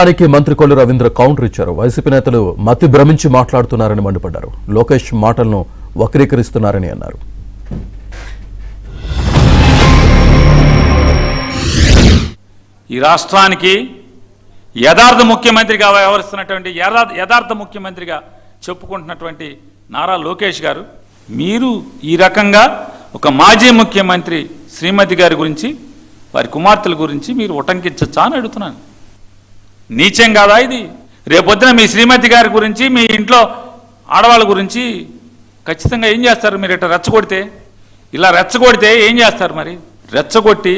దానికి మంత్రి కొల్లు రవీంద్ర కౌంటర్ ఇచ్చారు. వైసీపీ నేతలు మతి భ్రమించి మాట్లాడుతున్నారని మండిపడ్డారు. లోకేష్ మాటలను వక్రీకరిస్తున్నారని అన్నారు. ఈ రాష్ట్రానికి యథార్థ ముఖ్యమంత్రిగా వ్యవహరిస్తున్నటువంటి యథార్థ ముఖ్యమంత్రిగా చెప్పుకుంటున్నటువంటి నారా లోకేష్ గారు, మీరు ఈ రకంగా ఒక మాజీ ముఖ్యమంత్రి శ్రీమతి గారి గురించి, వారి కుమార్తెల గురించి మీరు ఉటంకించచ్చా అని అడుగుతున్నాను. నీచం కాదా ఇది? రేపొద్దున మీ శ్రీమతి గారి గురించి, మీ ఇంట్లో ఆడవాళ్ళ గురించి ఖచ్చితంగా ఏం చేస్తారు? మీరు ఇట్లా రెచ్చగొడితే, ఇలా రెచ్చగొడితే ఏం చేస్తారు? మరి రెచ్చగొట్టి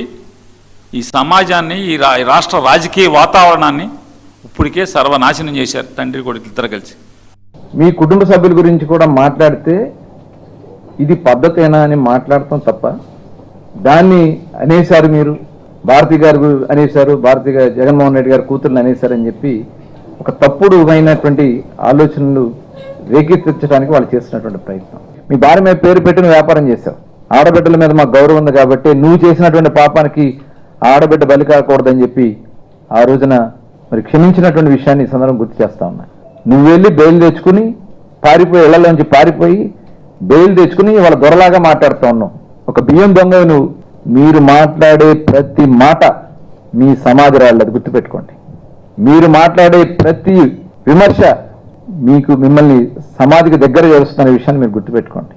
ఈ సమాజాన్ని, ఈ రాష్ట్ర రాజకీయ వాతావరణాన్ని ఇప్పటికే సర్వనాశనం చేశారు తండ్రి కొడుకు ఇద్దరు కలిసి. మీ కుటుంబ సభ్యుల గురించి కూడా మాట్లాడితే ఇది పద్ధతేనా అని మాట్లాడటం తప్ప, దాన్ని అనేసారు మీరు, భారతి గారు అనేసారు, జగన్మోహన్ రెడ్డి గారు కూతుర్ని అనేసారని చెప్పి ఒక తప్పుడు అయినటువంటి ఆలోచనలు రేకెత్తించడానికి వాళ్ళు చేస్తున్నటువంటి ప్రయత్నం. మీ భార్య మీద పేరు పెట్టి నువ్వు వ్యాపారం చేశావు. ఆడబిడ్డల మీద మాకు గౌరవం ఉంది కాబట్టి నువ్వు చేసినటువంటి పాపానికి ఆడబిడ్డ బలి కాకూడదని చెప్పి ఆ రోజున మరి క్షమించినటువంటి విషయాన్ని ఈ సందర్భం గుర్తు చేస్తా ఉన్నా. నువ్వు వెళ్ళి బెయిల్ తెచ్చుకుని పారిపోయి, ఇళ్లలోంచి పారిపోయి బెయిల్ తెచ్చుకుని వాళ్ళ దొరలాగా మాట్లాడుతూ ఉన్నావు. ఒక బియ్యం దొంగ నువ్వు. మీరు మాట్లాడే ప్రతి మాట మీ సమాధి రాళ్ళు, అది గుర్తుపెట్టుకోండి. మీరు మాట్లాడే ప్రతి విమర్శ మిమ్మల్ని సమాధికి దగ్గర చేస్తున్న విషయాన్ని మీరు గుర్తుపెట్టుకోండి.